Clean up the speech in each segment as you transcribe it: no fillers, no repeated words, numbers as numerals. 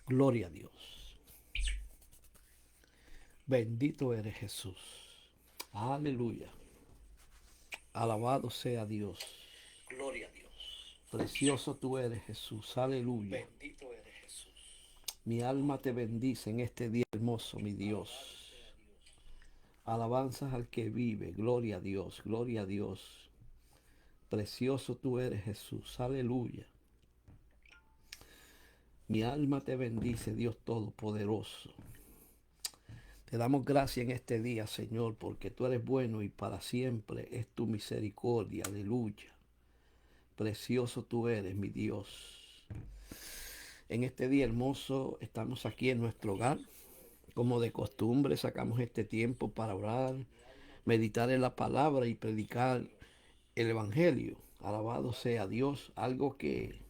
Gloria a Dios. Bendito eres Jesús. Aleluya. Alabado sea Dios. Gloria a Dios. Precioso tú eres Jesús. Aleluya. Bendito eres Jesús. Mi alma te bendice en este día hermoso, mi Alabado Dios. sea Dios. Alabanzas al que vive. Gloria a Dios. Gloria a Dios. Precioso tú eres Jesús. Aleluya. Mi alma te bendice, Dios Todopoderoso. Te damos gracias en este día, Señor, porque tú eres bueno y para siempre es tu misericordia. Aleluya. Precioso tú eres, mi Dios. En este día hermoso estamos aquí en nuestro hogar. Como de costumbre, sacamos este tiempo para orar, meditar en la palabra y predicar el Evangelio. Alabado sea Dios, algo que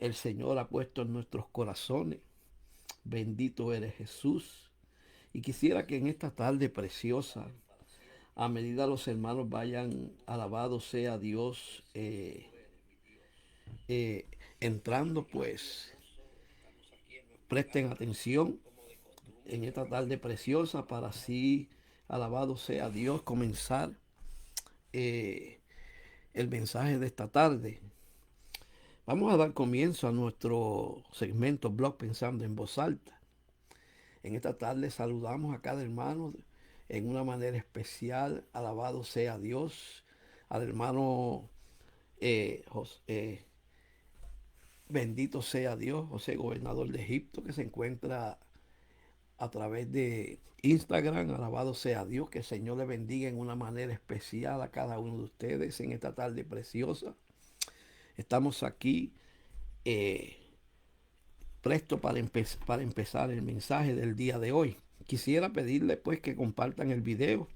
el Señor ha puesto en nuestros corazones. Bendito eres Jesús. Y quisiera que en esta tarde preciosa, a medida los hermanos vayan, alabado sea Dios, eh, entrando, pues presten atención en esta tarde preciosa para así, alabado sea Dios, comenzar eh, el mensaje de esta tarde. Vamos a dar comienzo a nuestro segmento Blog Pensando en Voz Alta. En esta tarde saludamos a cada hermano en una manera especial. Alabado sea Dios. Al hermano bendito sea Dios, José, gobernador de Egipto, que se encuentra a través de Instagram. Alabado sea Dios, que el Señor le bendiga en una manera especial a cada uno de ustedes en esta tarde preciosa. Estamos aquí eh, presto para empezar el mensaje del día de hoy. Quisiera pedirle pues que compartan el video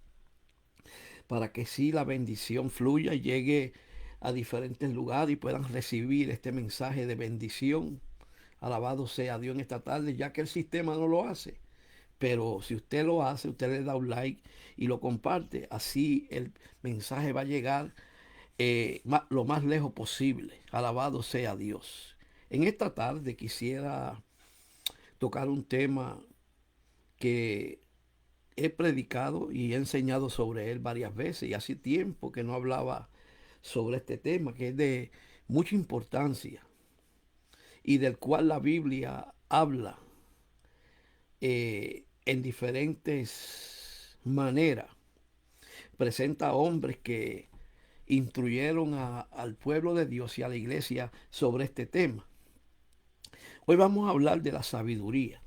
para que sí la bendición fluya y llegue a diferentes lugares y puedan recibir este mensaje de bendición. Alabado sea Dios en esta tarde, ya que el sistema no lo hace. Pero si usted lo hace, usted le da un like y lo comparte. Así el mensaje va a llegar lo más lejos posible. Alabado sea Dios. En esta tarde quisiera tocar un tema que he predicado y he enseñado sobre él varias veces y hace tiempo que no hablaba sobre este tema, que es de mucha importancia y del cual la Biblia habla en diferentes maneras. Presenta hombres que instruyeron al pueblo de Dios y a la iglesia sobre este tema. Hoy vamos a hablar de la sabiduría.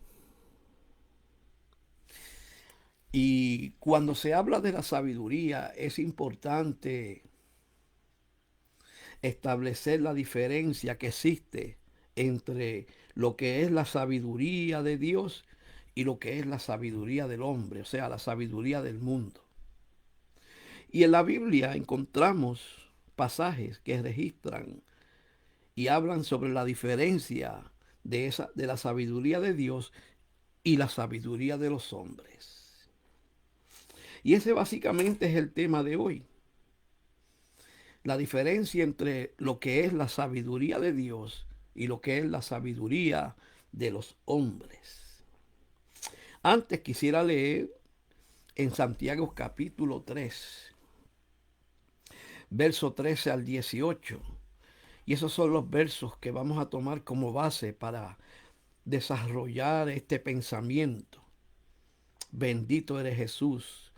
Y cuando se habla de la sabiduría es importante establecer la diferencia que existe entre lo que es la sabiduría de Dios y lo que es la sabiduría del hombre, o sea, la sabiduría del mundo. Y en la Biblia encontramos pasajes que registran y hablan sobre la diferencia de la sabiduría de Dios y la sabiduría de los hombres. Y ese básicamente es el tema de hoy. La diferencia entre lo que es la sabiduría de Dios y lo que es la sabiduría de los hombres. Antes quisiera leer en Santiago capítulo 3, verso 13 al 18. Y esos son los versos que vamos a tomar como base para desarrollar este pensamiento. Bendito eres Jesús.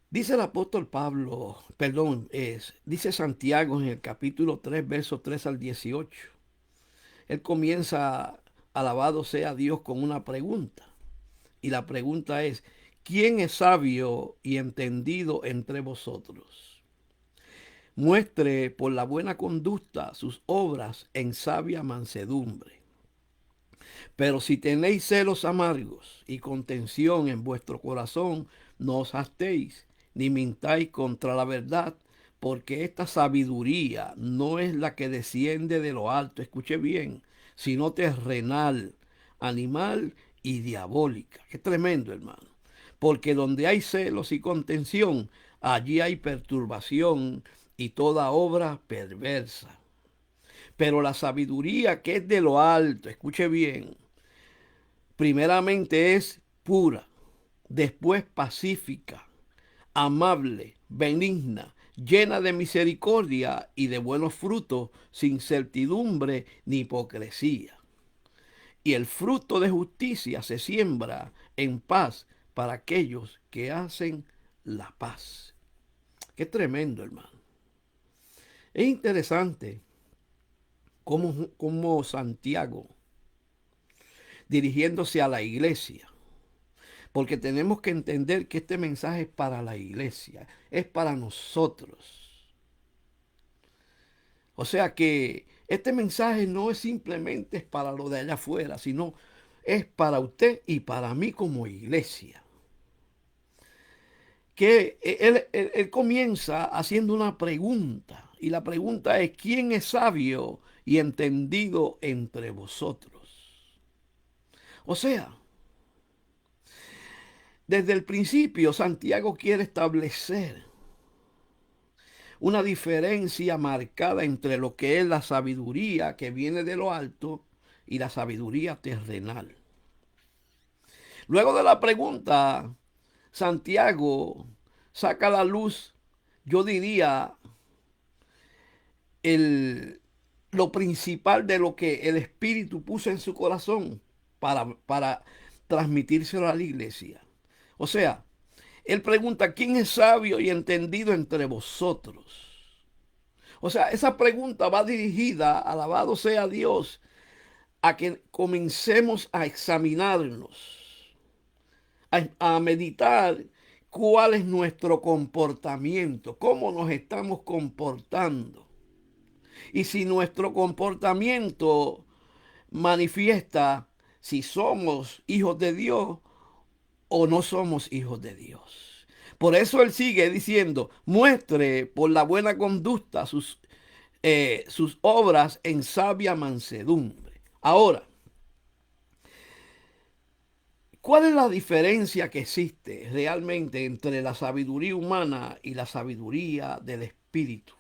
Dice el apóstol Pablo, dice Santiago en el capítulo 3, verso 3 al 18. Él comienza, alabado sea Dios, con una pregunta. Y la pregunta es, ¿quién es sabio y entendido entre vosotros? Muestre por la buena conducta sus obras en sabia mansedumbre. Pero si tenéis celos amargos y contención en vuestro corazón, no os hastéis, ni mintáis contra la verdad, porque esta sabiduría no es la que desciende de lo alto, escuche bien, sino terrenal, animal y diabólica. Qué tremendo, hermano. Porque donde hay celos y contención, allí hay perturbación y toda obra perversa. Pero la sabiduría que es de lo alto, escuche bien, Primeramente es pura, después pacífica, amable, benigna, llena de misericordia y de buenos frutos, sin certidumbre ni hipocresía. Y el fruto de justicia se siembra en paz para aquellos que hacen la paz. Qué tremendo, hermano. Es interesante cómo Santiago, dirigiéndose a la iglesia, porque tenemos que entender que este mensaje es para la iglesia, es para nosotros. O sea que este mensaje no es simplemente para lo de allá afuera, sino es para usted y para mí como iglesia. Que él comienza haciendo una pregunta, y la pregunta es: ¿quién es sabio y entendido entre vosotros? O sea, desde el principio Santiago quiere establecer una diferencia marcada entre lo que es la sabiduría que viene de lo alto y la sabiduría terrenal. Luego de la pregunta, Santiago saca a la luz, yo diría, el, lo principal de lo que el Espíritu puso en su corazón para transmitírselo a la iglesia. O sea, él pregunta: ¿quién es sabio y entendido entre vosotros? O sea, esa pregunta va dirigida, alabado sea Dios, a que comencemos a examinarnos, a meditar cuál es nuestro comportamiento, cómo nos estamos comportando. Y si nuestro comportamiento manifiesta si somos hijos de Dios o no somos hijos de Dios. Por eso él sigue diciendo: muestre por la buena conducta sus obras en sabia mansedumbre. Ahora, ¿cuál es la diferencia que existe realmente entre la sabiduría humana y la sabiduría del Espíritu?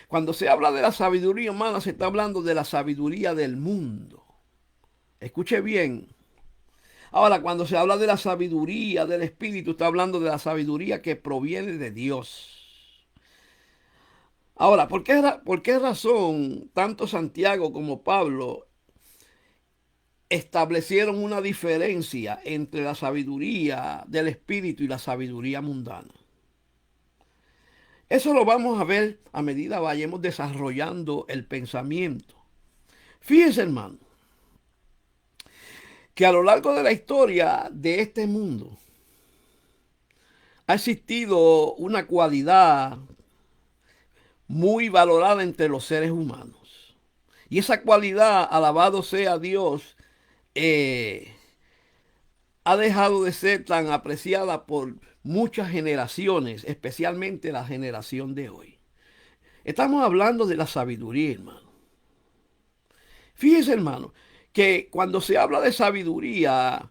Cuando se habla de la sabiduría humana, se está hablando de la sabiduría del mundo. Escuche bien. Ahora, cuando se habla de la sabiduría del Espíritu, está hablando de la sabiduría que proviene de Dios. Ahora, por qué razón tanto Santiago como Pablo establecieron una diferencia entre la sabiduría del Espíritu y la sabiduría mundana? Eso lo vamos a ver a medida vayamos desarrollando el pensamiento. Fíjense, hermano, que a lo largo de la historia de este mundo ha existido una cualidad muy valorada entre los seres humanos. Y esa cualidad, alabado sea Dios, eh, ha dejado de ser tan apreciada por muchas generaciones, especialmente la generación de hoy. Estamos hablando de la sabiduría, hermano. Fíjese, hermano, que cuando se habla de sabiduría,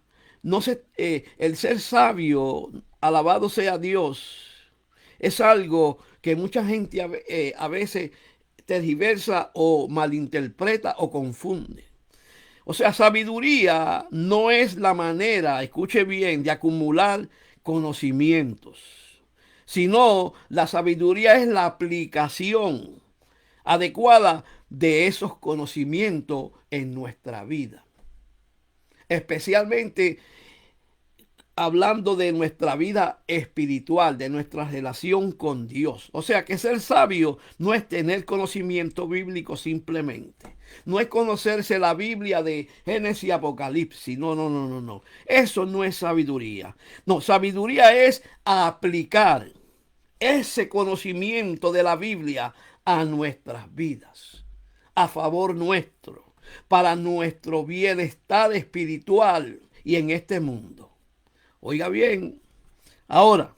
el ser sabio, alabado sea Dios, es algo que mucha gente a veces tergiversa o malinterpreta o confunde. O sea, sabiduría no es la manera, escuche bien, de acumular conocimientos, sino la sabiduría es la aplicación adecuada de esos conocimientos en nuestra vida. Especialmente hablando de nuestra vida espiritual, de nuestra relación con Dios. O sea que ser sabio no es tener conocimiento bíblico simplemente. No es conocerse la Biblia de Génesis y Apocalipsis. No, no, no, no, no. Eso no es sabiduría. No, sabiduría es aplicar ese conocimiento de la Biblia a nuestras vidas, a favor nuestro, para nuestro bienestar espiritual y en este mundo. Oiga bien, ahora,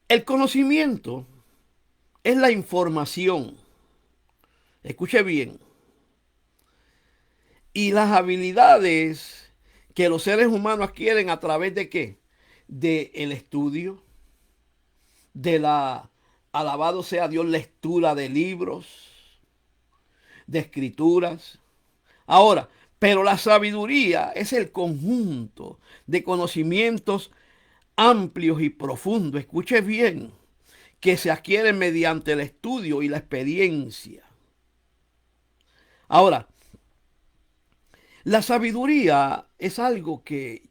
el conocimiento es la información, escuche bien, y las habilidades que los seres humanos adquieren a través de qué? De el estudio, de la, alabado sea Dios, lectura de libros, de escrituras. Ahora, pero la sabiduría es el conjunto de conocimientos amplios y profundos, escuche bien, que se adquieren mediante el estudio y la experiencia. Ahora, la sabiduría es algo que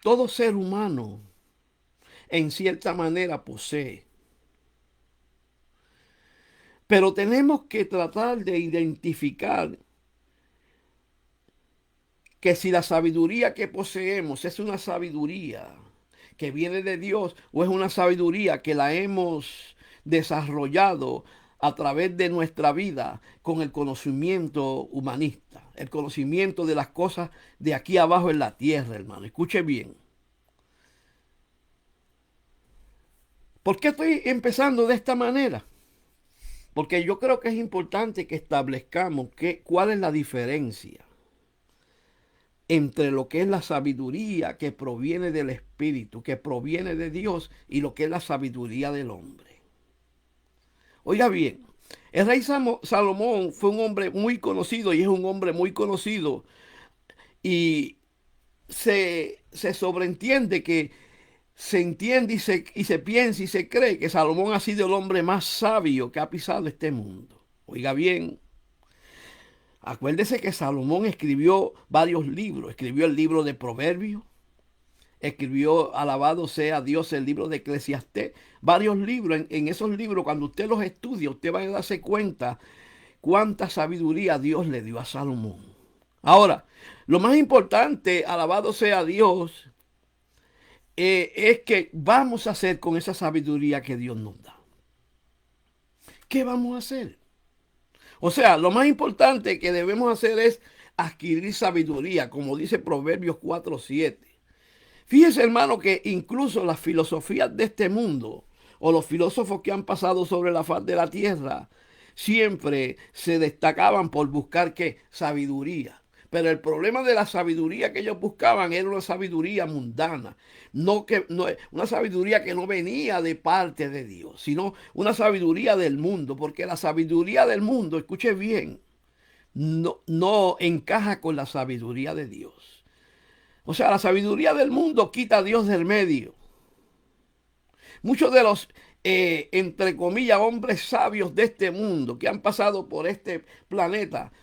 todo ser humano en cierta manera posee. Pero tenemos que tratar de identificar que si la sabiduría que poseemos es una sabiduría que viene de Dios o es una sabiduría que la hemos desarrollado a través de nuestra vida con el conocimiento humanista, el conocimiento de las cosas de aquí abajo en la tierra, hermano. Escuche bien. ¿Por qué estoy empezando de esta manera? Porque yo creo que es importante que establezcamos cuál es la diferencia entre lo que es la sabiduría que proviene del Espíritu, que proviene de Dios, y lo que es la sabiduría del hombre. Oiga bien, el rey Salomón fue un hombre muy conocido y es un hombre muy conocido y se sobreentiende que se entiende y se piensa y se cree que Salomón ha sido el hombre más sabio que ha pisado este mundo. Oiga bien, acuérdese que Salomón escribió varios libros. Escribió el libro de Proverbios, escribió, alabado sea Dios, el libro de Eclesiastés. Varios libros. En esos libros, cuando usted los estudia, usted va a darse cuenta cuánta sabiduría Dios le dio a Salomón. Ahora, lo más importante, alabado sea Dios, es que vamos a hacer con esa sabiduría que Dios nos da. ¿Qué vamos a hacer? O sea, lo más importante que debemos hacer es adquirir sabiduría, como dice Proverbios 4:7. Fíjese, hermano, que incluso las filosofías de este mundo o los filósofos que han pasado sobre la faz de la tierra siempre se destacaban por buscar ¿qué? Sabiduría. Pero el problema de la sabiduría que ellos buscaban era una sabiduría mundana, no, una sabiduría que no venía de parte de Dios, sino una sabiduría del mundo, porque la sabiduría del mundo, escuche bien, no encaja con la sabiduría de Dios. O sea, la sabiduría del mundo quita a Dios del medio. Muchos de los, entre comillas, hombres sabios de este mundo que han pasado por este planeta,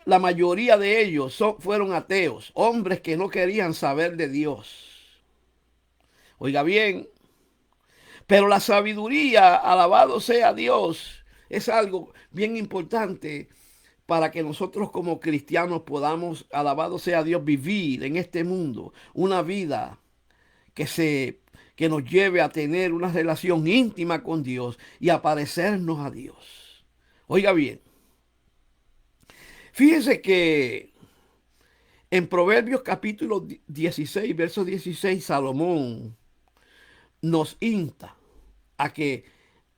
la mayoría de ellos fueron ateos, hombres que no querían saber de Dios. Oiga bien, pero la sabiduría, alabado sea Dios, es algo bien importante para que nosotros como cristianos podamos, alabado sea Dios, vivir en este mundo una vida que que nos lleve a tener una relación íntima con Dios y a parecernos a Dios. Oiga bien, fíjese que en Proverbios capítulo 16, verso 16, Salomón nos insta a que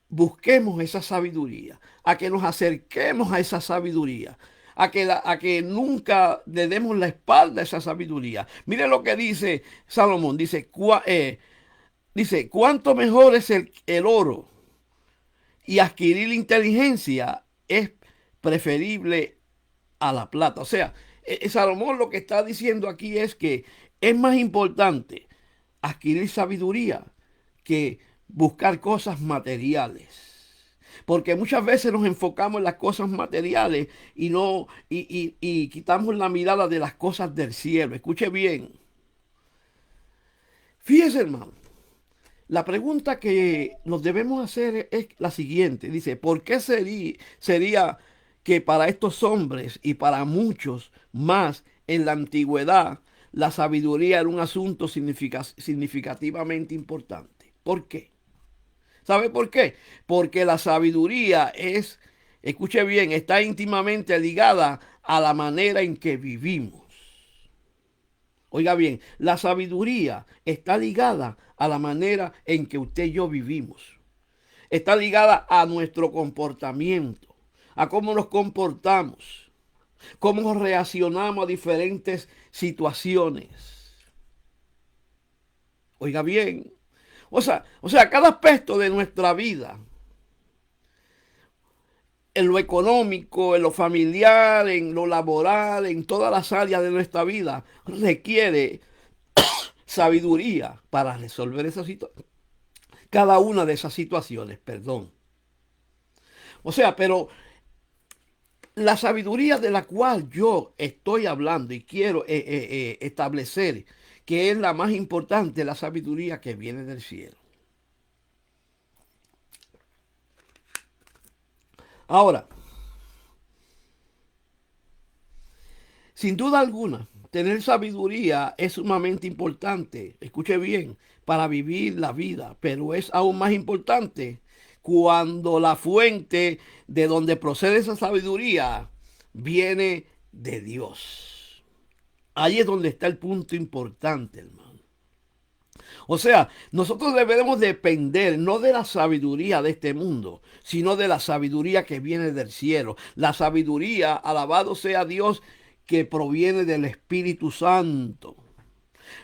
busquemos esa sabiduría, a que nos acerquemos a esa sabiduría, a que nunca le demos la espalda a esa sabiduría. Mire lo que dice Salomón, dice, cuánto mejor es el oro y adquirir inteligencia es preferible a la plata. O sea, Salomón lo que está diciendo aquí es que es más importante adquirir sabiduría que buscar cosas materiales. Porque muchas veces nos enfocamos en las cosas materiales y no y quitamos la mirada de las cosas del cielo. Escuche bien. Fíjese, hermano. La pregunta que nos debemos hacer es la siguiente. Dice, ¿por qué sería que para estos hombres y para muchos más en la antigüedad la sabiduría era un asunto significativamente importante? ¿Por qué? ¿Sabe por qué? Porque la sabiduría escuche bien, está íntimamente ligada a la manera en que vivimos. Oiga bien, la sabiduría está ligada a la manera en que usted y yo vivimos. Está ligada a nuestro comportamiento, a cómo nos comportamos, cómo reaccionamos a diferentes situaciones. Oiga bien, o sea, cada aspecto de nuestra vida en lo económico, en lo familiar, en lo laboral, en todas las áreas de nuestra vida, requiere sabiduría para resolver cada una de esas situaciones, perdón. O sea, pero la sabiduría de la cual yo estoy hablando y quiero establecer que es la más importante, la sabiduría que viene del cielo. Ahora, sin duda alguna, tener sabiduría es sumamente importante, escuche bien, para vivir la vida, pero es aún más importante cuando la fuente de donde procede esa sabiduría viene de Dios. Ahí es donde está el punto importante, hermano. O sea, nosotros debemos depender no de la sabiduría de este mundo, sino de la sabiduría que viene del cielo. La sabiduría, alabado sea Dios, que proviene del Espíritu Santo.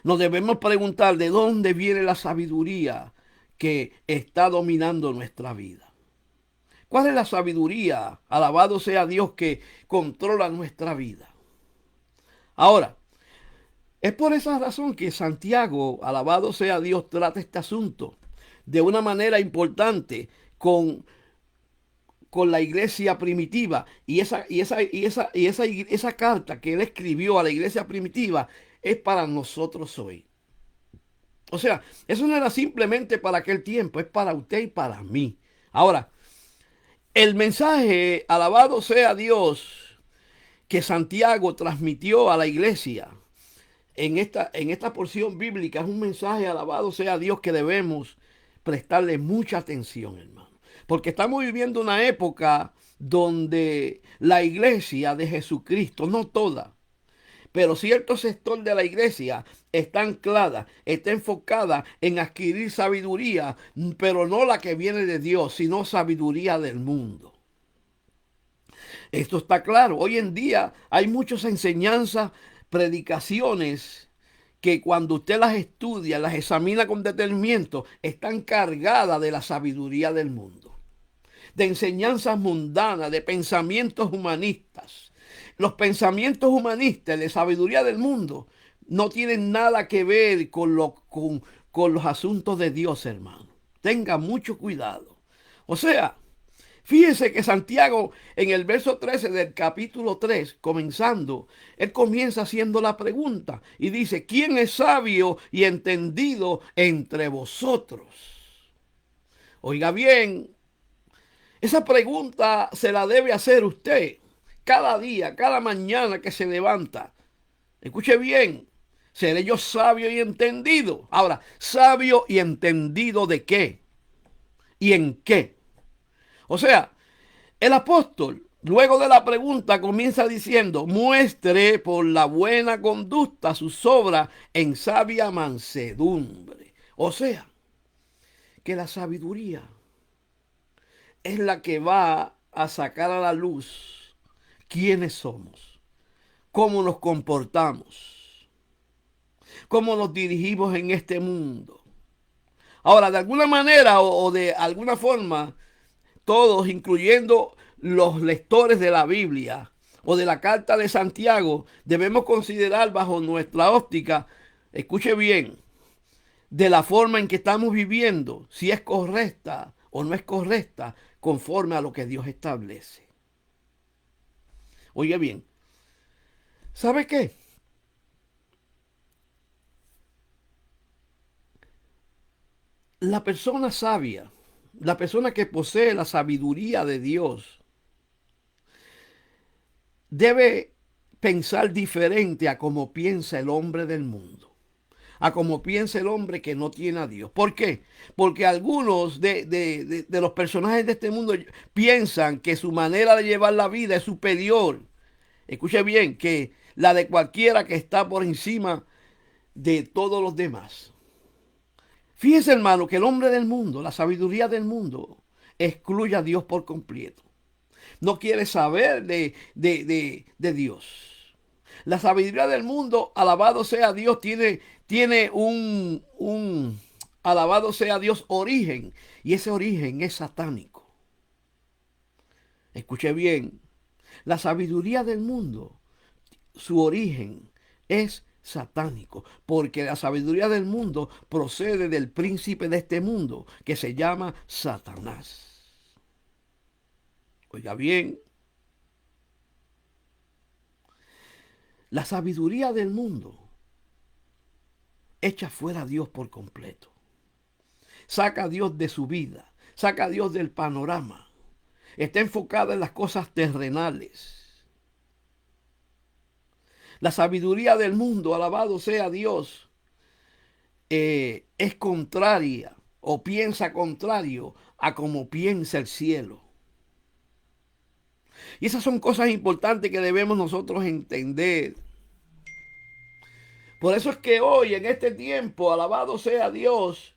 Nos debemos preguntar de dónde viene la sabiduría que está dominando nuestra vida. ¿Cuál es la sabiduría, alabado sea Dios, que controla nuestra vida? Ahora, es por esa razón que Santiago, alabado sea Dios, trata este asunto de una manera importante con la iglesia primitiva. Y esa carta que él escribió a la iglesia primitiva es para nosotros hoy. O sea, eso no era simplemente para aquel tiempo, es para usted y para mí. Ahora, el mensaje, alabado sea Dios, que Santiago transmitió a la iglesia en esta porción bíblica es un mensaje, alabado sea Dios, que debemos prestarle mucha atención, hermano. Porque estamos viviendo una época donde la iglesia de Jesucristo, no toda, pero cierto sector de la iglesia está anclada, está enfocada en adquirir sabiduría, pero no la que viene de Dios, sino sabiduría del mundo. Esto está claro. Hoy en día hay muchas enseñanzas, predicaciones que cuando usted las estudia, las examina con detenimiento, están cargadas de la sabiduría del mundo, de enseñanzas mundanas, de pensamientos humanistas. Los pensamientos humanistas de sabiduría del mundo no tienen nada que ver con los asuntos de Dios, hermano. Tenga mucho cuidado. O sea, fíjese que Santiago en el verso 13 del capítulo 3, comenzando, él comienza haciendo la pregunta y dice, ¿quién es sabio y entendido entre vosotros? Oiga bien, esa pregunta se la debe hacer usted cada día, cada mañana que se levanta. Escuche bien, ¿seré yo sabio y entendido? Ahora, ¿sabio y entendido de qué? ¿Y en qué? O sea, el apóstol, luego de la pregunta, comienza diciendo, muestre por la buena conducta sus obras en sabia mansedumbre. O sea, que la sabiduría es la que va a sacar a la luz quiénes somos, cómo nos comportamos, cómo nos dirigimos en este mundo. Ahora, de alguna manera o de alguna forma, todos, incluyendo los lectores de la Biblia o de la carta de Santiago, debemos considerar bajo nuestra óptica, escuche bien, de la forma en que estamos viviendo, si es correcta o no es correcta, conforme a lo que Dios establece. Oye bien, ¿sabe qué? La persona sabia, la persona que posee la sabiduría de Dios, debe pensar diferente a como piensa el hombre del mundo, a como piensa el hombre que no tiene a Dios. ¿Por qué? Porque algunos de los personajes de este mundo piensan que su manera de llevar la vida es superior. Escuche bien, que la de cualquiera que está por encima de todos los demás. Fíjese, hermano, que el hombre del mundo, la sabiduría del mundo, excluye a Dios por completo. No quiere saber de Dios. La sabiduría del mundo, alabado sea Dios, tiene alabado sea Dios, origen. Y ese origen es satánico. Escuche bien, la sabiduría del mundo, su origen es satánico, porque la sabiduría del mundo procede del príncipe de este mundo, que se llama Satanás. Oiga bien, la sabiduría del mundo echa fuera a Dios por completo. Saca a Dios de su vida, saca a Dios del panorama. Está enfocada en las cosas terrenales. La sabiduría del mundo, alabado sea Dios, es contraria o piensa contrario a como piensa el cielo. Y esas son cosas importantes que debemos nosotros entender. Por eso es que hoy, en este tiempo, alabado sea Dios,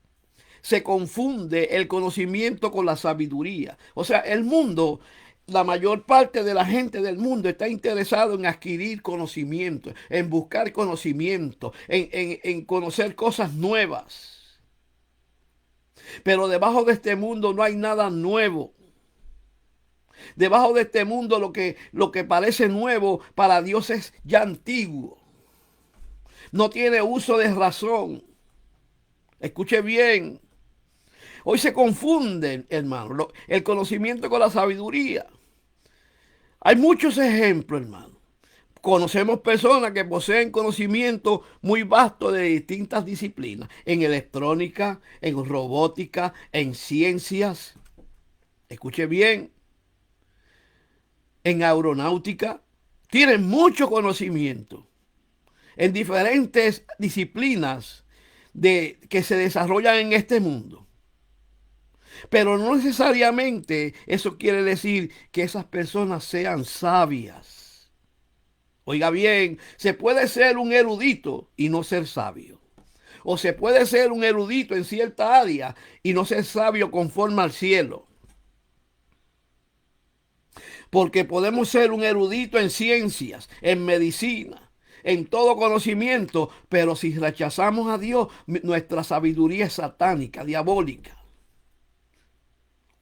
se confunde el conocimiento con la sabiduría. O sea, el mundo, la mayor parte de la gente del mundo está interesado en adquirir conocimiento, en buscar conocimiento, en conocer cosas nuevas. Pero debajo de este mundo no hay nada nuevo. Debajo de este mundo lo que parece nuevo para Dios es ya antiguo. No tiene uso de razón. Escuche bien. Hoy se confunden, hermano, el conocimiento con la sabiduría. Hay muchos ejemplos, hermano. Conocemos personas que poseen conocimiento muy vasto de distintas disciplinas, en electrónica, en robótica, en ciencias. Escuche bien, en aeronáutica. Tienen mucho conocimiento en diferentes disciplinas que se desarrollan en este mundo. Pero no necesariamente eso quiere decir que esas personas sean sabias. Oiga bien, se puede ser un erudito y no ser sabio. O se puede ser un erudito en cierta área y no ser sabio conforme al cielo. Porque podemos ser un erudito en ciencias, en medicina, en todo conocimiento, pero si rechazamos a Dios, nuestra sabiduría es satánica, diabólica.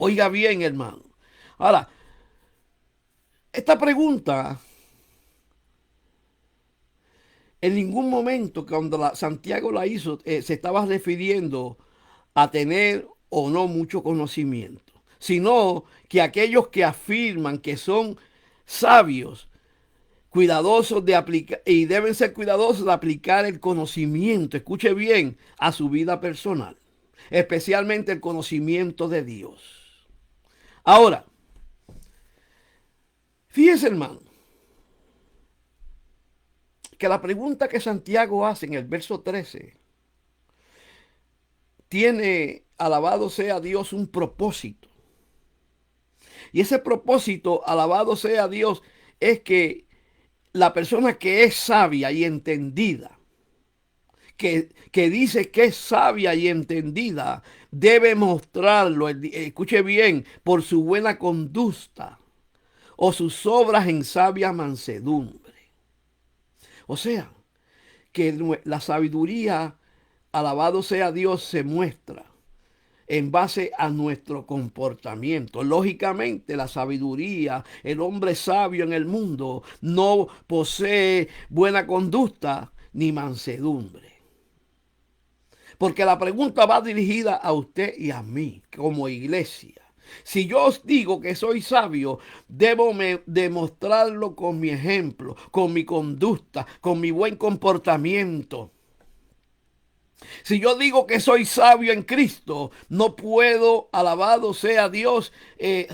Oiga bien, hermano. Ahora, esta pregunta, en ningún momento cuando Santiago la hizo, se estaba refiriendo a tener o no mucho conocimiento, sino que aquellos que afirman que son sabios, cuidadosos de aplicar, y deben ser cuidadosos de aplicar el conocimiento, escuche bien, a su vida personal, especialmente el conocimiento de Dios. Ahora, fíjese, hermano, que la pregunta que Santiago hace en el verso 13 tiene, alabado sea Dios, un propósito. Y ese propósito, alabado sea Dios, es que la persona que es sabia y entendida, que dice que es sabia y entendida, debe mostrarlo, escuche bien, por su buena conducta o sus obras en sabia mansedumbre. O sea, que la sabiduría, alabado sea Dios, se muestra en base a nuestro comportamiento. Lógicamente, la sabiduría, el hombre sabio en el mundo, no posee buena conducta ni mansedumbre. Porque la pregunta va dirigida a usted y a mí como iglesia. Si yo os digo que soy sabio, debo demostrarlo con mi ejemplo, con mi conducta, con mi buen comportamiento. Si yo digo que soy sabio en Cristo, no puedo, alabado sea Dios,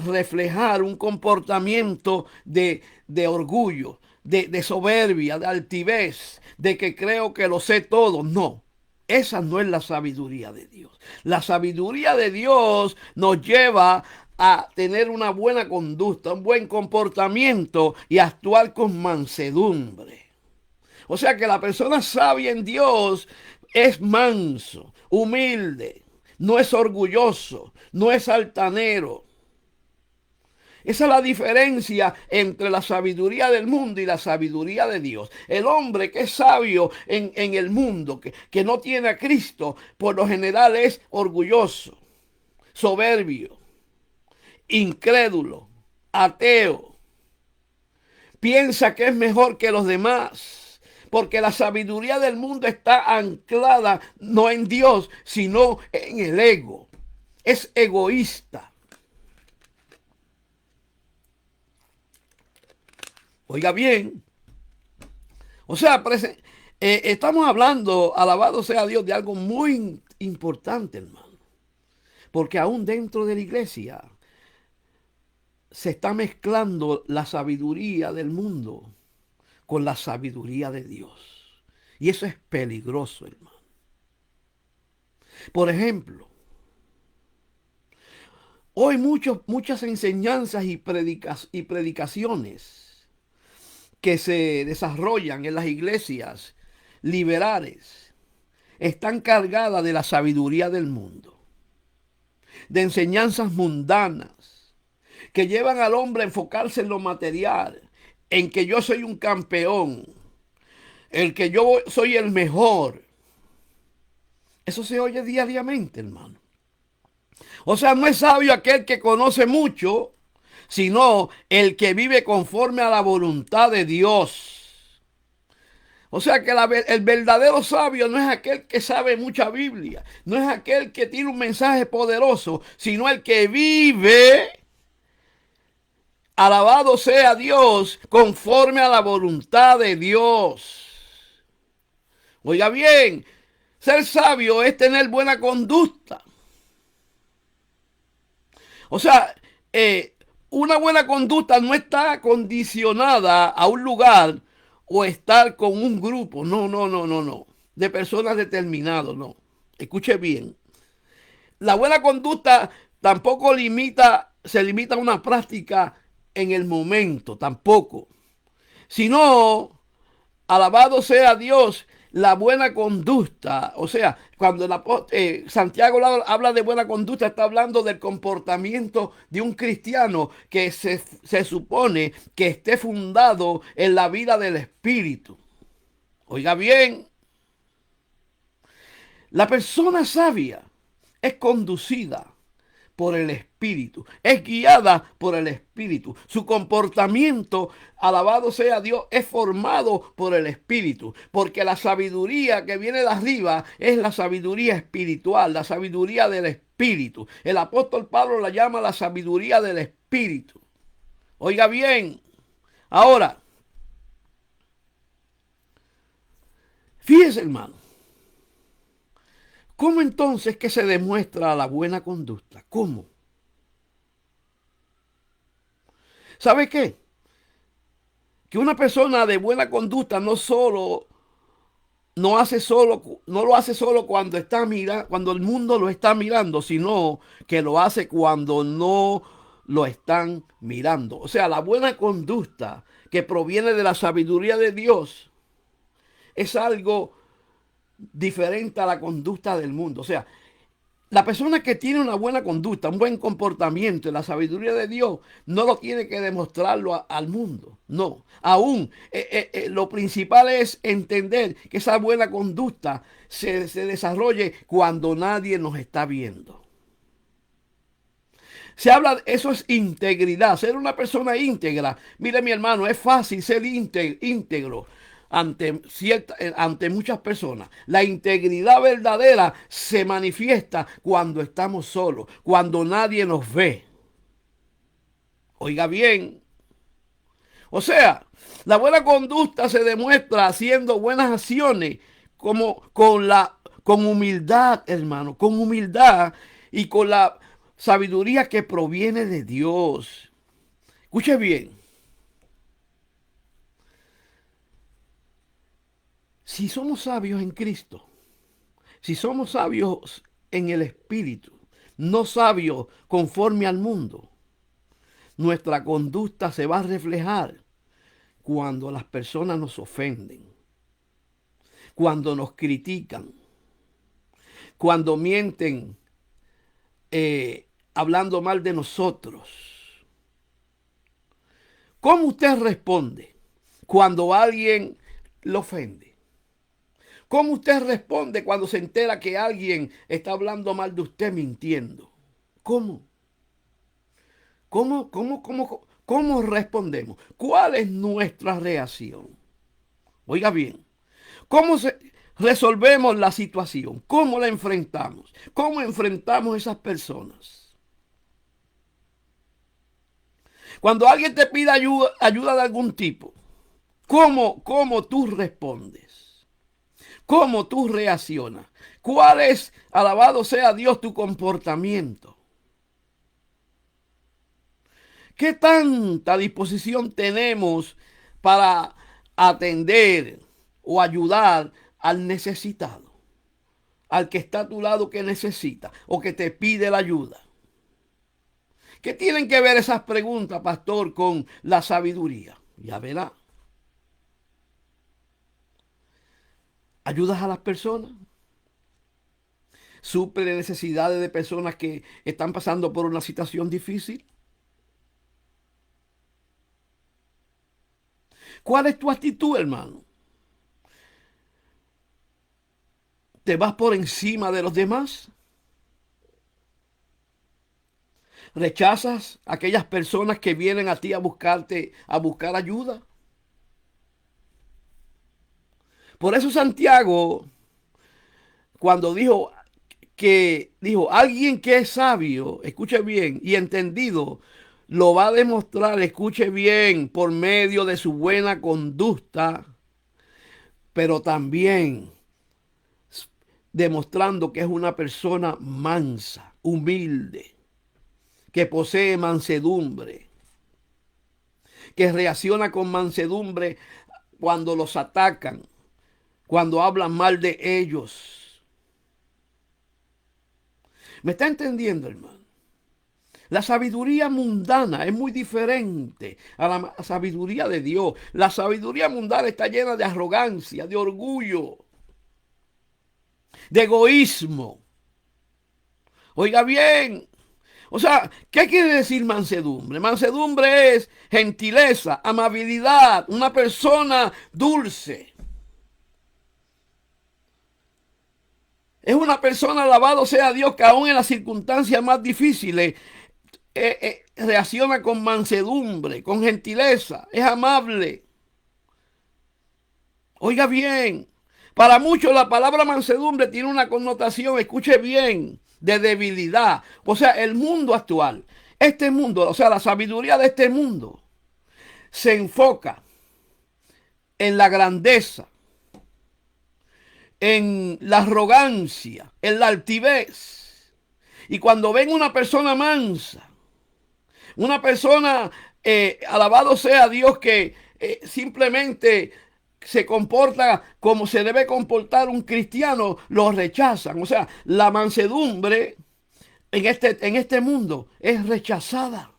reflejar un comportamiento de orgullo, de soberbia, de altivez, de que creo que lo sé todo. No, esa no es la sabiduría de Dios. La sabiduría de Dios nos lleva a tener una buena conducta, un buen comportamiento y actuar con mansedumbre. O sea que la persona sabia en Dios es manso, humilde, no es orgulloso, no es altanero. Esa es la diferencia entre la sabiduría del mundo y la sabiduría de Dios. El hombre que es sabio en el mundo, que no tiene a Cristo, por lo general es orgulloso, soberbio, incrédulo, ateo piensa que es mejor que los demás, porque la sabiduría del mundo está anclada no en Dios, sino en el ego. Es egoísta. Oiga bien, o sea, estamos hablando, alabado sea Dios, de algo muy importante, hermano, porque aún dentro de la iglesia se está mezclando la sabiduría del mundo con la sabiduría de Dios. Y eso es peligroso, hermano. Por ejemplo, hoy muchas enseñanzas y predicaciones que se desarrollan en las iglesias liberales están cargadas de la sabiduría del mundo, de enseñanzas mundanas que llevan al hombre a enfocarse en lo material, en que yo soy un campeón, el que yo soy el mejor. Eso se oye diariamente, hermano. O sea, no es sabio aquel que conoce mucho, sino el que vive conforme a la voluntad de Dios. O sea que el verdadero sabio no es aquel que sabe mucha Biblia, no es aquel que tiene un mensaje poderoso, sino el que vive, alabado sea Dios, conforme a la voluntad de Dios. Oiga bien, ser sabio es tener buena conducta. O sea, una buena conducta no está condicionada a un lugar o estar con un grupo. No, no, no, no, no. De personas determinadas, no. Escuche bien. La buena conducta tampoco se limita a una práctica en el momento, tampoco. Sino, alabado sea Dios, la buena conducta. O sea, cuando Santiago habla de buena conducta, está hablando del comportamiento de un cristiano que se supone que esté fundado en la vida del Espíritu. Oiga bien, la persona sabia es conducida por el Espíritu, es guiada por el Espíritu. Su comportamiento, alabado sea Dios, es formado por el Espíritu, porque la sabiduría que viene de arriba es la sabiduría espiritual, la sabiduría del Espíritu. El apóstol Pablo la llama la sabiduría del Espíritu. Oiga bien, ahora, fíjese, hermano, ¿cómo entonces que se demuestra la buena conducta? ¿Cómo? ¿Sabe qué? Que una persona de buena conducta no lo hace solo cuando cuando el mundo lo está mirando, sino que lo hace cuando no lo están mirando. O sea, la buena conducta que proviene de la sabiduría de Dios es algo diferente a la conducta del mundo. O sea, la persona que tiene una buena conducta, un buen comportamiento, la sabiduría de Dios, no lo tiene que demostrarlo al mundo. No. Aún lo principal es entender que esa buena conducta se desarrolle cuando nadie nos está viendo. Se habla, eso es integridad, ser una persona íntegra. Mire, mi hermano, es fácil ser íntegro ante muchas personas. La integridad verdadera se manifiesta cuando estamos solos, cuando nadie nos ve. Oiga bien. O sea, la buena conducta se demuestra haciendo buenas acciones como con humildad, hermano, con humildad y con la sabiduría que proviene de Dios. Escuche bien. Si somos sabios en Cristo, si somos sabios en el Espíritu, no sabios conforme al mundo, nuestra conducta se va a reflejar cuando las personas nos ofenden, cuando nos critican, cuando mienten hablando mal de nosotros. ¿Cómo usted responde cuando alguien lo ofende? ¿Cómo usted responde cuando se entera que alguien está hablando mal de usted mintiendo? ¿Cómo? ¿Cómo respondemos? ¿Cuál es nuestra reacción? Oiga bien, resolvemos la situación? ¿Cómo la enfrentamos? ¿Cómo enfrentamos a esas personas? Cuando alguien te pida ayuda de algún tipo, ¿cómo tú respondes? ¿Cómo tú reaccionas? ¿Cuál es, alabado sea Dios, tu comportamiento? ¿Qué tanta disposición tenemos para atender o ayudar al necesitado? Al que está a tu lado que necesita o que te pide la ayuda. ¿Qué tienen que ver esas preguntas, pastor, con la sabiduría? Ya verá. ¿Ayudas a las personas? ¿Suple necesidades de personas que están pasando por una situación difícil? ¿Cuál es tu actitud, hermano? ¿Te vas por encima de los demás? ¿Rechazas a aquellas personas que vienen a ti a buscarte, a buscar ayuda? Por eso Santiago, cuando dijo, alguien que es sabio, escuche bien, y entendido, lo va a demostrar, escuche bien, por medio de su buena conducta, pero también demostrando que es una persona mansa, humilde, que posee mansedumbre, que reacciona con mansedumbre cuando los atacan, cuando hablan mal de ellos. ¿Me está entendiendo, hermano? La sabiduría mundana es muy diferente a la sabiduría de Dios. La sabiduría mundana está llena de arrogancia, de orgullo, de egoísmo. Oiga bien. O sea, ¿qué quiere decir mansedumbre? Mansedumbre es gentileza, amabilidad, una persona dulce. Es una persona, alabado sea Dios, que aún en las circunstancias más difíciles reacciona con mansedumbre, con gentileza, es amable. Oiga bien, para muchos la palabra mansedumbre tiene una connotación, escuche bien, de debilidad. O sea, el mundo actual, este mundo, o sea, la sabiduría de este mundo, se enfoca en la grandeza, en la arrogancia, en la altivez. Y cuando ven una persona mansa, una persona, alabado sea Dios, que simplemente se comporta como se debe comportar un cristiano, lo rechazan. O sea, la mansedumbre en este mundo es rechazada.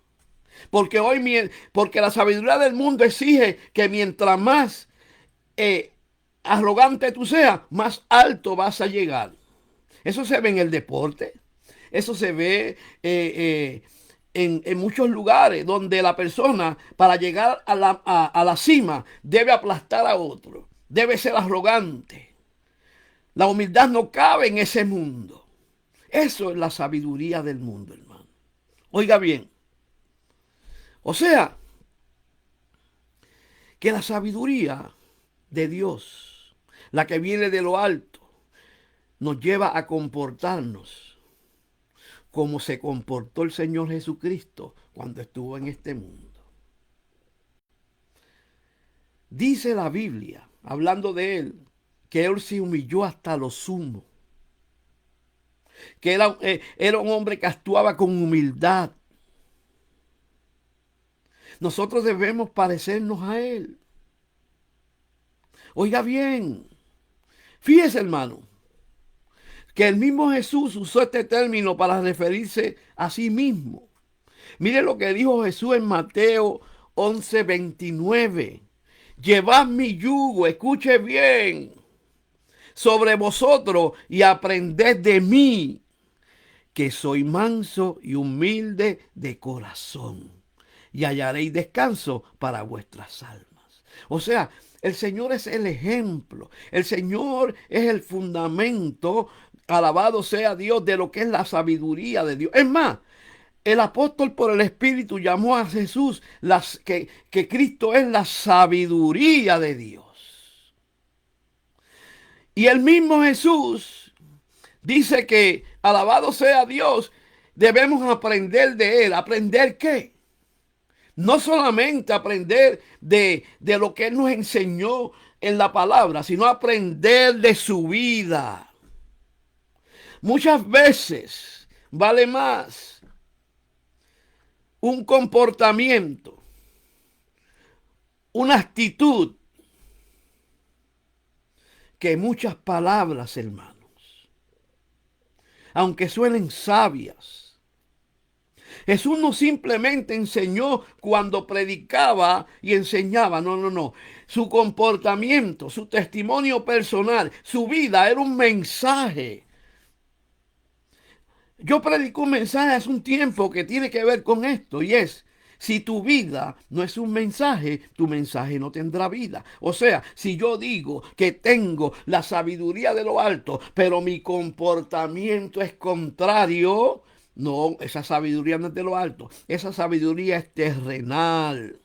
Porque porque la sabiduría del mundo exige que mientras más eh, arrogante tú seas, más alto vas a llegar. Eso se ve en el deporte. Eso se ve en muchos lugares donde la persona para llegar a la cima debe aplastar a otro, debe ser arrogante. La humildad no cabe en ese mundo. Eso es la sabiduría del mundo, hermano. Oiga bien, o sea, que la sabiduría de Dios, la que viene de lo alto, nos lleva a comportarnos como se comportó el Señor Jesucristo cuando estuvo en este mundo. Dice la Biblia, hablando de él, que él se humilló hasta lo sumo, que era un hombre que actuaba con humildad. Nosotros debemos parecernos a él. Oiga bien, fíjese, hermano, que el mismo Jesús usó este término para referirse a sí mismo. Mire lo que dijo Jesús en Mateo 11:29. Llevad mi yugo, escuche bien, sobre vosotros y aprended de mí, que soy manso y humilde de corazón, y hallaréis descanso para vuestras almas. O sea, el Señor es el ejemplo, el Señor es el fundamento, alabado sea Dios, de lo que es la sabiduría de Dios. Es más, el apóstol por el Espíritu llamó a Jesús que Cristo es la sabiduría de Dios. Y el mismo Jesús dice que, alabado sea Dios, debemos aprender de Él. ¿Aprender qué? No solamente aprender de lo que Él nos enseñó en la palabra, sino aprender de su vida. Muchas veces vale más un comportamiento, una actitud, que muchas palabras, hermanos, aunque suenen sabias. Jesús no simplemente enseñó cuando predicaba y enseñaba, no. Su comportamiento, su testimonio personal, su vida era un mensaje. Yo predico un mensaje hace un tiempo que tiene que ver con esto y es: si tu vida no es un mensaje, tu mensaje no tendrá vida. O sea, si yo digo que tengo la sabiduría de lo alto, pero mi comportamiento es contrario, no, esa sabiduría no es de lo alto. Esa sabiduría es terrenal.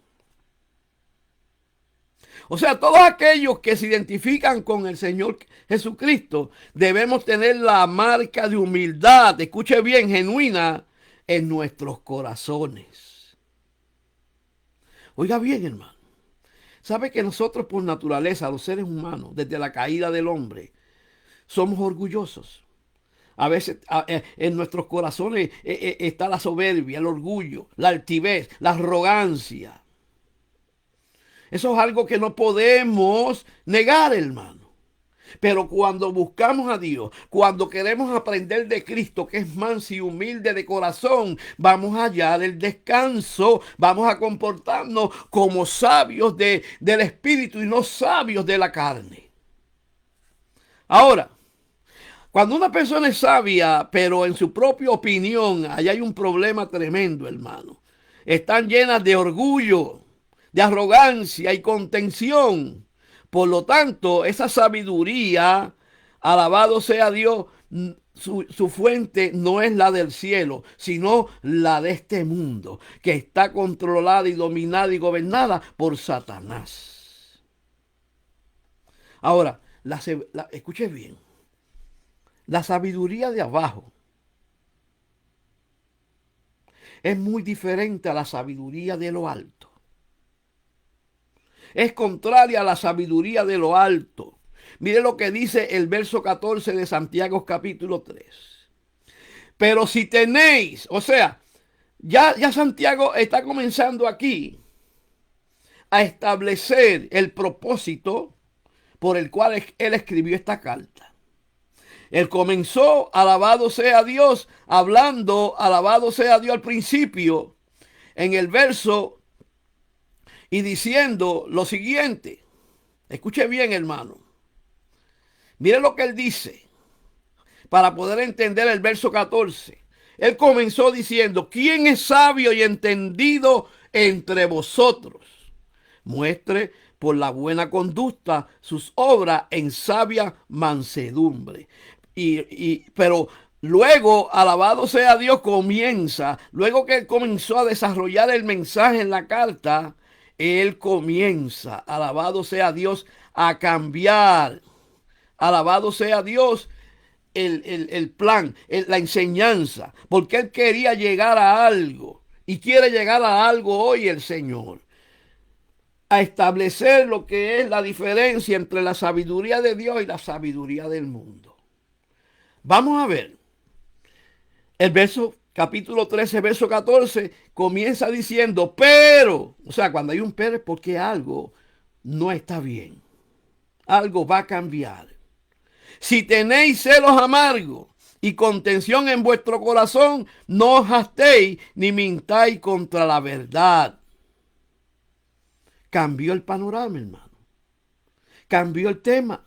O sea, todos aquellos que se identifican con el Señor Jesucristo debemos tener la marca de humildad, escuche bien, genuina, en nuestros corazones. Oiga bien, hermano. ¿Sabe que nosotros por naturaleza, los seres humanos, desde la caída del hombre, somos orgullosos? A veces en nuestros corazones está la soberbia, el orgullo, la altivez, la arrogancia. Eso es algo que no podemos negar, hermano. Pero cuando buscamos a Dios, cuando queremos aprender de Cristo, que es manso y humilde de corazón, vamos a hallar el descanso, vamos a comportarnos como sabios del Espíritu y no sabios de la carne. Ahora, cuando una persona es sabia, pero en su propia opinión, ahí hay un problema tremendo, hermano. Están llenas de orgullo, de arrogancia y contención. Por lo tanto, esa sabiduría, alabado sea Dios, su fuente no es la del cielo, sino la de este mundo, que está controlada y dominada y gobernada por Satanás. Ahora, escuche bien, la sabiduría de abajo es muy diferente a la sabiduría de lo alto. Es contraria a la sabiduría de lo alto. Mire lo que dice el verso 14 de Santiago capítulo 3. Pero si tenéis, o sea, ya Santiago está comenzando aquí a establecer el propósito por el cual él escribió esta carta. Él comenzó, alabado sea Dios, hablando, alabado sea Dios al principio, en el verso y diciendo lo siguiente. Escuche bien, hermano. Mire lo que él dice para poder entender el verso 14. Él comenzó diciendo: ¿quién es sabio y entendido entre vosotros? Muestre por la buena conducta sus obras en sabia mansedumbre. Pero luego, alabado sea Dios, luego que él comenzó a desarrollar el mensaje en la carta, él comienza, alabado sea Dios, a cambiar. Alabado sea Dios, el plan, la enseñanza, porque él quería llegar a algo y quiere llegar a algo hoy el Señor. A establecer lo que es la diferencia entre la sabiduría de Dios y la sabiduría del mundo. Vamos a ver. El verso capítulo 13, verso 14, comienza diciendo: pero, o sea, cuando hay un pero es porque algo no está bien. Algo va a cambiar. Si tenéis celos amargos y contención en vuestro corazón, no os hastéis ni mintáis contra la verdad. Cambió el panorama, hermano. Cambió el tema.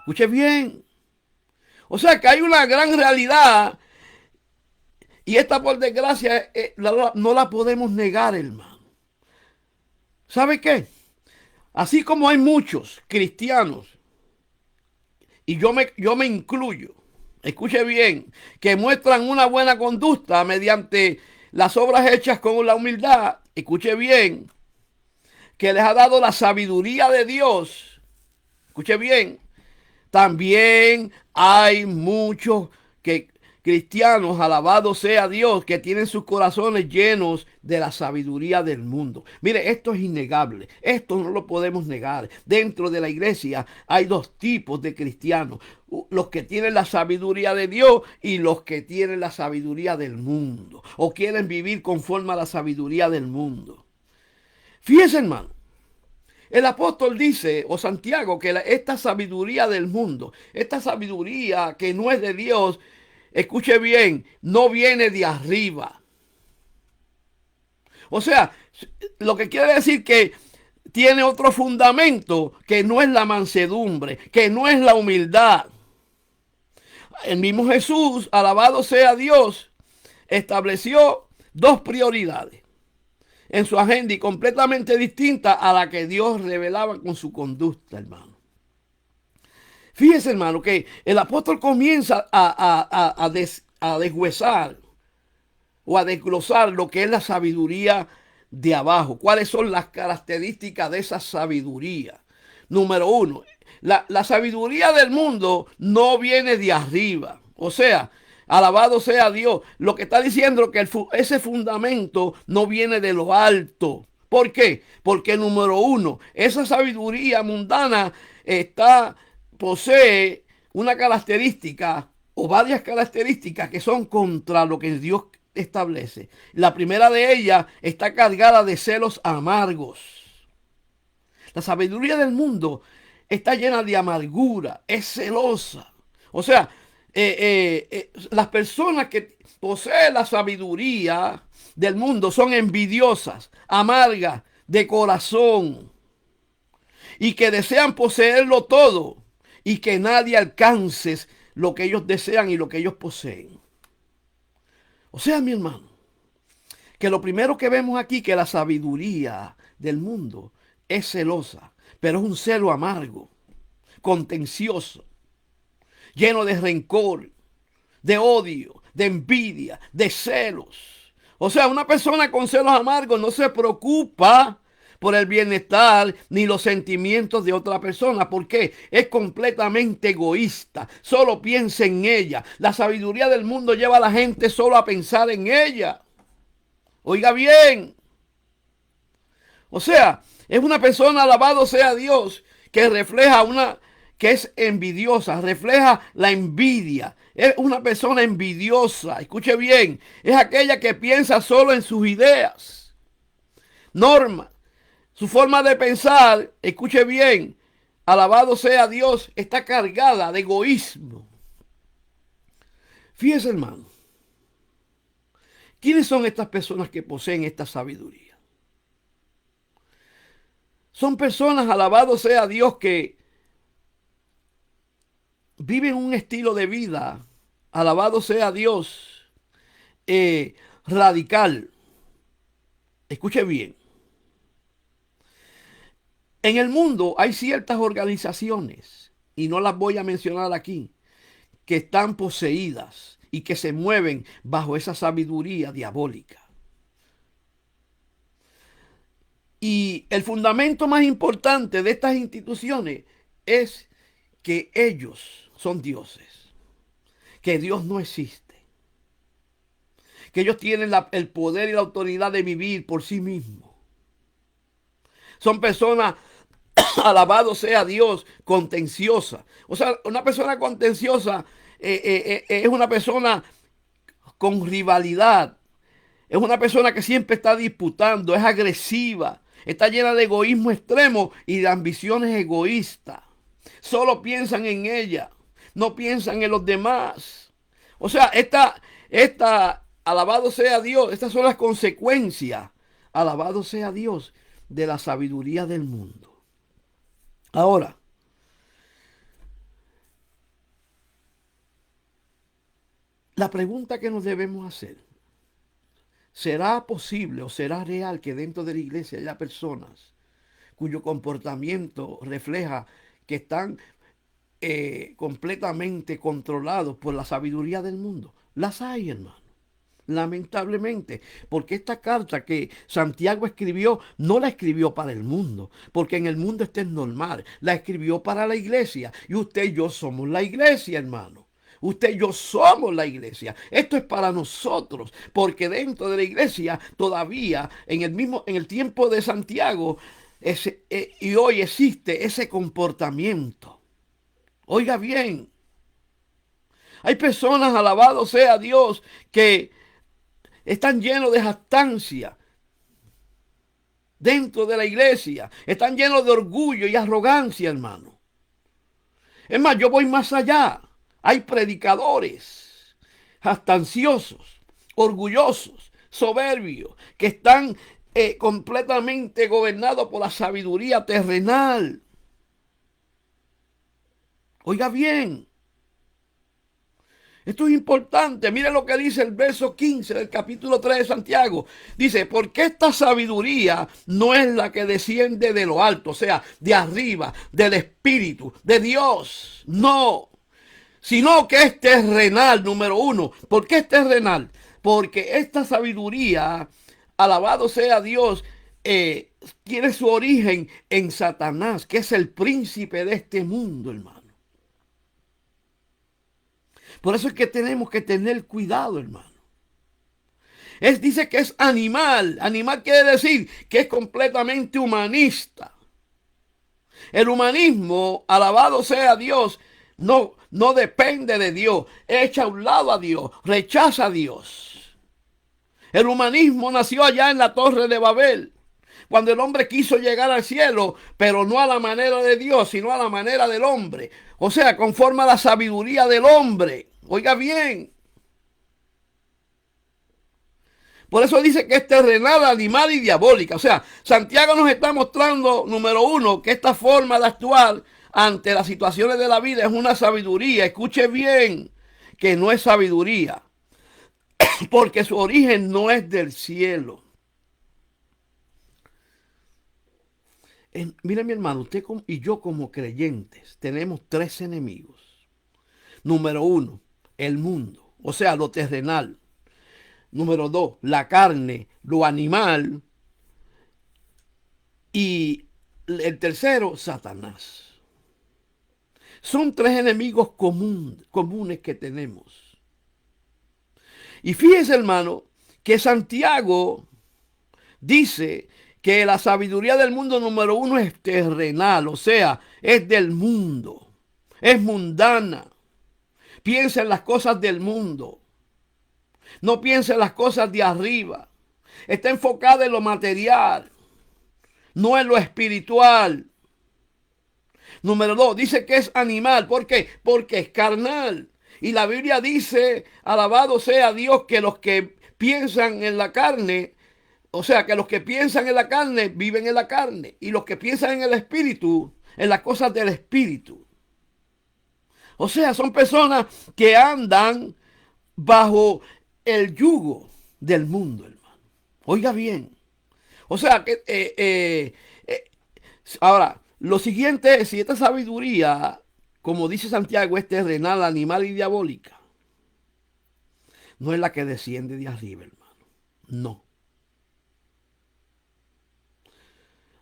Escuche bien. O sea que hay una gran realidad y esta, por desgracia, no la podemos negar, hermano. ¿Sabe qué? Así como hay muchos cristianos, y yo me incluyo, escuche bien, que muestran una buena conducta mediante las obras hechas con la humildad, escuche bien, que les ha dado la sabiduría de Dios, escuche bien, también hay muchos que cristianos, alabado sea Dios, que tienen sus corazones llenos de la sabiduría del mundo. Mire, esto es innegable, esto no lo podemos negar. Dentro de la iglesia hay dos tipos de cristianos, los que tienen la sabiduría de Dios y los que tienen la sabiduría del mundo, o quieren vivir conforme a la sabiduría del mundo. Fíjense, hermano. El apóstol dice, o Santiago, que esta sabiduría del mundo, esta sabiduría que no es de Dios, escuche bien, no viene de arriba. O sea, lo que quiere decir que tiene otro fundamento que no es la mansedumbre, que no es la humildad. El mismo Jesús, alabado sea Dios, estableció dos prioridades en su agenda y completamente distinta a la que Dios revelaba con su conducta, hermano. Fíjese, hermano, que el apóstol comienza a deshuesar o a desglosar lo que es la sabiduría de abajo. ¿Cuáles son las características de esa sabiduría? Número uno, la sabiduría del mundo no viene de arriba. O sea, alabado sea Dios. Lo que está diciendo es que ese fundamento no viene de lo alto. ¿Por qué? Porque número uno, esa sabiduría mundana posee una característica o varias características que son contra lo que Dios establece. La primera de ellas está cargada de celos amargos. La sabiduría del mundo está llena de amargura, es celosa. O sea, las personas que poseen la sabiduría del mundo son envidiosas, amargas de corazón y que desean poseerlo todo y que nadie alcance lo que ellos desean y lo que ellos poseen. O sea, mi hermano, que lo primero que vemos aquí, que la sabiduría del mundo es celosa, pero es un celo amargo, contencioso, lleno de rencor, de odio, de envidia, de celos. O sea, una persona con celos amargos no se preocupa por el bienestar ni los sentimientos de otra persona. ¿Por qué? Es completamente egoísta. Solo piensa en ella. La sabiduría del mundo lleva a la gente solo a pensar en ella. Oiga bien. O sea, es una persona, alabado sea Dios, que refleja que es envidiosa, refleja la envidia. Es una persona envidiosa, escuche bien, es aquella que piensa solo en sus ideas, normas, su forma de pensar, escuche bien, alabado sea Dios, está cargada de egoísmo. Fíjese, hermano, ¿quiénes son estas personas que poseen esta sabiduría? Son personas, alabado sea Dios, que viven un estilo de vida, alabado sea Dios, radical. Escuche bien. En el mundo hay ciertas organizaciones, y no las voy a mencionar aquí, que están poseídas y que se mueven bajo esa sabiduría diabólica. Y el fundamento más importante de estas instituciones es que ellos son dioses, que Dios no existe, que ellos tienen el poder y la autoridad de vivir por sí mismos. Son personas, alabado sea Dios, contenciosas. O sea, una persona contenciosa es una persona con rivalidad. Es una persona que siempre está disputando, es agresiva, está llena de egoísmo extremo y de ambiciones egoístas. Solo piensan en ella, no piensan en los demás. O sea, alabado sea Dios, estas son las consecuencias, alabado sea Dios, de la sabiduría del mundo. Ahora, la pregunta que nos debemos hacer: ¿será posible o será real que dentro de la iglesia haya personas cuyo comportamiento refleja que están completamente controlados por la sabiduría del mundo. Las hay, hermano. Lamentablemente, porque esta carta que Santiago escribió, no la escribió para el mundo, porque en el mundo esto es normal, la escribió para la iglesia, y usted y yo somos la iglesia, hermano. Usted y yo somos la iglesia. Esto es para nosotros, porque dentro de la iglesia todavía en el tiempo de Santiago y hoy existe ese comportamiento. Oiga bien, hay personas, alabado sea Dios, que están llenos de jactancia dentro de la iglesia. Están llenos de orgullo y arrogancia, hermano. Es más, yo voy más allá. Hay predicadores jactanciosos, orgullosos, soberbios, que están completamente gobernados por la sabiduría terrenal. Oiga bien. Esto es importante. Mire lo que dice el verso 15 del capítulo 3 de Santiago. Dice, porque esta sabiduría no es la que desciende de lo alto, o sea, de arriba, del Espíritu, de Dios. No, sino que es terrenal, número uno. ¿Por qué es terrenal? Porque esta sabiduría, alabado sea Dios, tiene su origen en Satanás, que es el príncipe de este mundo, hermano. Por eso es que tenemos que tener cuidado, hermano. Dice que es animal. Animal quiere decir que es completamente humanista. El humanismo, alabado sea Dios, no depende de Dios. Echa a un lado a Dios. Rechaza a Dios. El humanismo nació allá en la Torre de Babel, cuando el hombre quiso llegar al cielo, pero no a la manera de Dios, sino a la manera del hombre. O sea, conforme a la sabiduría del hombre. Oiga bien. Por eso dice que es terrenal, animal y diabólica. O sea, Santiago nos está mostrando, número uno, que esta forma de actuar ante las situaciones de la vida es una sabiduría. Escuche bien, que no es sabiduría, porque su origen no es del cielo. Mire, mi hermano, usted y yo como creyentes tenemos tres enemigos. Número uno, el mundo, o sea, lo terrenal. Número dos, la carne, lo animal. Y el tercero, Satanás. Son tres enemigos comunes que tenemos. Y fíjese, hermano, que Santiago dice que la sabiduría del mundo número uno es terrenal, o sea, es del mundo, es mundana. Piensa en las cosas del mundo. No piensa en las cosas de arriba. Está enfocada en lo material, no en lo espiritual. Número dos, dice que es animal. ¿Por qué? Porque es carnal. Y la Biblia dice, alabado sea Dios, que los que piensan en la carne, o sea, que los que piensan en la carne viven en la carne. Y los que piensan en el espíritu, en las cosas del espíritu. O sea, son personas que andan bajo el yugo del mundo, hermano. Oiga bien. O sea, que ahora, lo siguiente es, si esta sabiduría, como dice Santiago, es terrenal, animal y diabólica, no es la que desciende de arriba, hermano. No.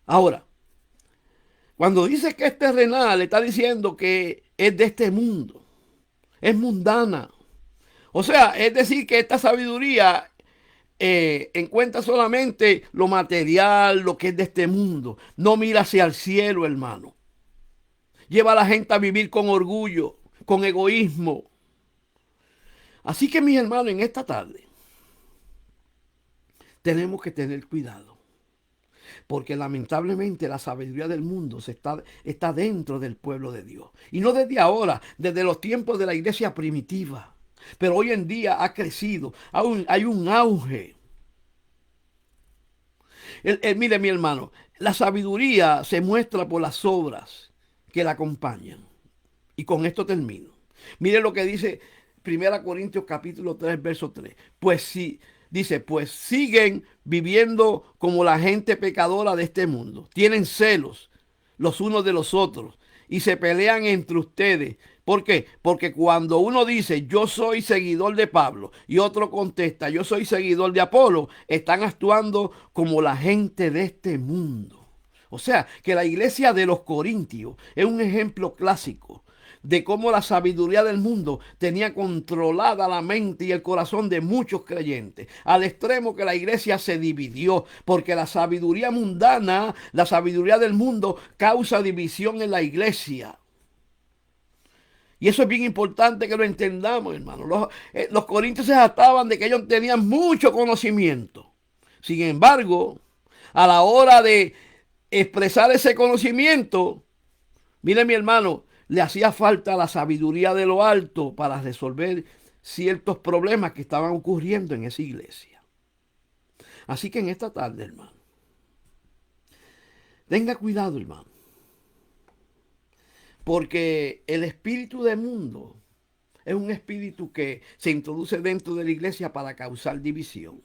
Ahora, cuando dice que es terrenal, está diciendo que es de este mundo. Es mundana. O sea, es decir, que esta sabiduría encuentra solamente lo material, lo que es de este mundo. No mira hacia el cielo, hermano. Lleva a la gente a vivir con orgullo, con egoísmo. Así que, mis hermanos, en esta tarde tenemos que tener cuidado. Porque lamentablemente la sabiduría del mundo está dentro del pueblo de Dios. Y no desde ahora, desde los tiempos de la iglesia primitiva. Pero hoy en día ha crecido, hay un auge. Mire, mi hermano, la sabiduría se muestra por las obras que la acompañan. Y con esto termino. Mire lo que dice 1 Corintios capítulo 3, verso 3. Pues sí, dice, pues siguen viviendo como la gente pecadora de este mundo. Tienen celos los unos de los otros y se pelean entre ustedes. ¿Por qué? Porque cuando uno dice yo soy seguidor de Pablo y otro contesta yo soy seguidor de Apolo, están actuando como la gente de este mundo. O sea, que la iglesia de los Corintios es un ejemplo clásico de cómo la sabiduría del mundo tenía controlada la mente y el corazón de muchos creyentes, al extremo que la iglesia se dividió, porque la sabiduría mundana, la sabiduría del mundo, causa división en la iglesia. Y eso es bien importante que lo entendamos, hermano. Los corintios se jactaban de que ellos tenían mucho conocimiento. Sin embargo, a la hora de expresar ese conocimiento, mire mi hermano, le hacía falta la sabiduría de lo alto para resolver ciertos problemas que estaban ocurriendo en esa iglesia. Así que en esta tarde, hermano, tenga cuidado, hermano, porque el espíritu del mundo es un espíritu que se introduce dentro de la iglesia para causar división.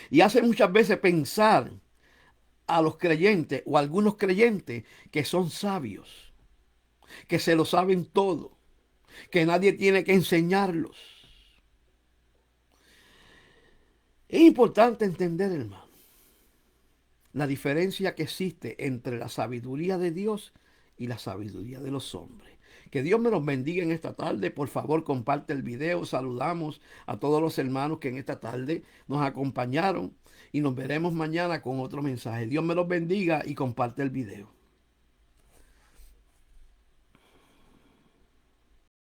Y hace muchas veces pensar a los creyentes o a algunos creyentes que son sabios, que se lo saben todo, que nadie tiene que enseñarlos. Es importante entender, hermano, la diferencia que existe entre la sabiduría de Dios y la sabiduría de los hombres. Que Dios me los bendiga en esta tarde. Por favor, comparte el video. Saludamos a todos los hermanos que en esta tarde nos acompañaron y nos veremos mañana con otro mensaje. Dios me los bendiga y comparte el video.